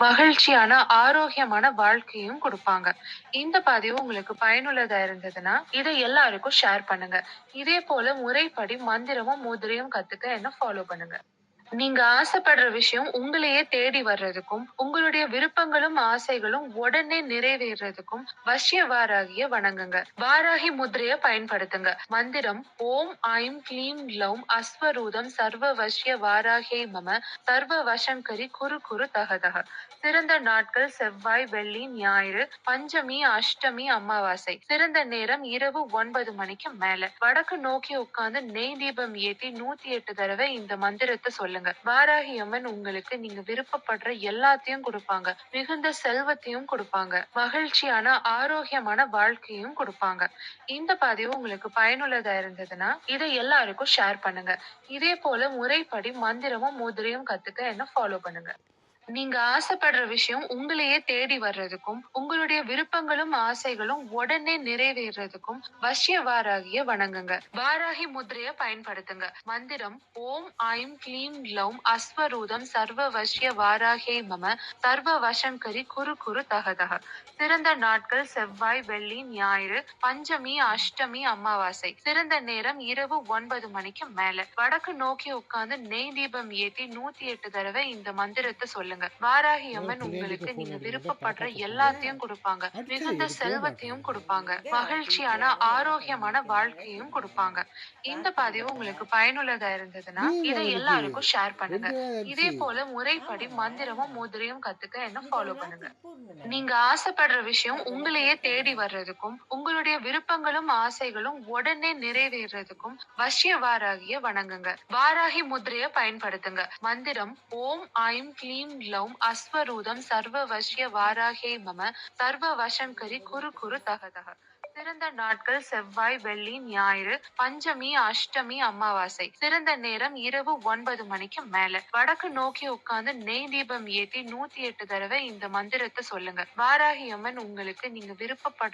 மகிழ்ச்சியான, ஆரோக்கியமான வாழ்க்கையும் குடுப்பாங்க. இந்த பதிவு உங்களுக்கு பயனுள்ளதா இருந்ததுன்னா, இத எல்லாருக்கும் ஷேர் பண்ணுங்க. இதே போல முறைப்படி மந்திரமும், முதிரையும் கத்துக்க என்ன ஃபாலோ பண்ணுங்க. நீங்க ஆசைப்படுற விஷயம் உங்களையே தேடி வர்றதுக்கும், உங்களுடைய விருப்பங்களும், ஆசைகளும் உடனே நிறைவேறுறதுக்கும் வஷ்ய வாராகிய வணங்குங்க. வாராகி முத்திரைய பயன்படுத்துங்க. மந்திரம் ஓம் ஐம் க்ளீம் க்ளௌம் அஸ்வரூதம் சர்வ வஷ்ய வாராகே மம சர்வ வசங்கரி குரு குரு தகதக. சிறந்த நாட்கள் செவ்வாய், வெள்ளி, ஞாயிறு, பஞ்சமி, அஷ்டமி, அமாவாசை. சிறந்த நேரம் இரவு 9 மணிக்கு மேல. வடக்கு நோக்கி உட்கார்ந்து நெய் தீபம் ஏத்தி 108 தடவை இந்த மந்திரத்தை சொல்லுங்க. வாராகி அம்மன் உங்களுக்கு நீங்க விருப்பப்படுற எல்லாத்தையும் கொடுப்பாங்க. மிகுந்த செல்வத்தையும் கொடுப்பாங்க. மகிழ்ச்சியான, ஆரோக்கியமான வாழ்க்கையும் கொடுப்பாங்க. இந்த பதிவு உங்களுக்கு பயனுள்ளதா இருந்ததுன்னா, இதை எல்லாருக்கும் ஷேர் பண்ணுங்க. இதே போல முறைப்படி மந்திரமும், முதிரையும் கத்துக்க என்ன ஃபாலோ பண்ணுங்க. நீங்க ஆசைப்படுற விஷயம் உங்களையே தேடி வர்றதுக்கும், உங்களுடைய விருப்பங்களும், ஆசைகளும் உடனே நிறைவேறுறதுக்கும் வஷ்ய வாராகிய வணங்குங்க. வாராகி முத்திரைய பயன்படுத்துங்க. மந்திரம் ஓம் ஐம் க்ளீம் க்ளௌம் அஸ்வரூதம் சர்வ வஷ்ய வாராகே மம சர்வ வசங்கரி குரு குரு தகதக. சிறந்த நாட்கள் செவ்வாய், வெள்ளி, ஞாயிறு, பஞ்சமி, அஷ்டமி, அமாவாசை. சிறந்த நேரம் இரவு 9 மணிக்கு மேல. வடக்கு நோக்கி உட்கார்ந்து நெய் தீபம் ஏத்தி 108 தடவை இந்த மந்திரத்தை சொல்லுங்க. வாராகி ஏதோ அம்மன் பின்னாடிக்கு உங்களுக்கு ஃபோன் நீங்க அடிக்குது. ஏதோ விருப்பப்படுற பாப்பாக்கு ஃபோனு. எல்லாத்தையும் கொடுப்பாங்க. அடிச்சா மிகுந்த எடுக்கவே செல்வத்தையும் மாட்றாங்க. கொடுப்பாங்க. இதே மகிழ்ச்சியான, குளிக்கிறாங்க, என்ன ஆரோக்கியமான பண்ணிட்டு இருக்காங்க வாழ்க்கையும் தெரியல. கொடுப்பாங்க. இந்த ராத்திரியில பதிவு வேற. உங்களுக்கு பயனுள்ளதா இருந்ததுன்னா, டிவி இதை அவனுக்கு எல்லாருக்கும் ஷேர் பண்ணுங்க. 2 நாள் இதே ஆச்சு. போல முறைப்படி ஆமாங்க. மந்திரமும், முதிரையும் கத்துக்க என்ன இந்த ஃபாலோ பண்ணுங்க. நேரத்துக்கு போதுங்கண்ணே. நீங்க ஆசைப்படுற விஷயம் அப்புறம் வெள்ளை உங்களையே தேடி போட்டுக்காதீங்க. வர்றதுக்கும், உங்களுடைய விருப்பங்களும், ஆசைகளும் உடனே நிறைவேறுறதுக்கும் வஷ்ய வாராகிய வணங்குங்க. வாராகி முத்திரைய பயன்படுத்துங்க. மந்திரம் ஓம் ஐம் க்ளீம் க்ளௌம் அஸ்வரூதம் சர்வ வஷ்ய வாராகே மம சர்வ வசங்கரி குரு குரு தகதக. சிறந்த நாட்கள் செவ்வாய், வெள்ளி, ஞாயிறு, பஞ்சமி, அஷ்டமி, அமாவாசை. சிறந்த நேரம் இரவு 9 மணிக்கு மேல. வடக்கு நோக்கி உட்கார்ந்து நெய் தீபம் ஏத்தி 108 தடவை இந்த மந்திரத்தை சொல்லுங்க. வாராகி அம்மன் உங்களுக்கு நீங்க விருப்பப்படுற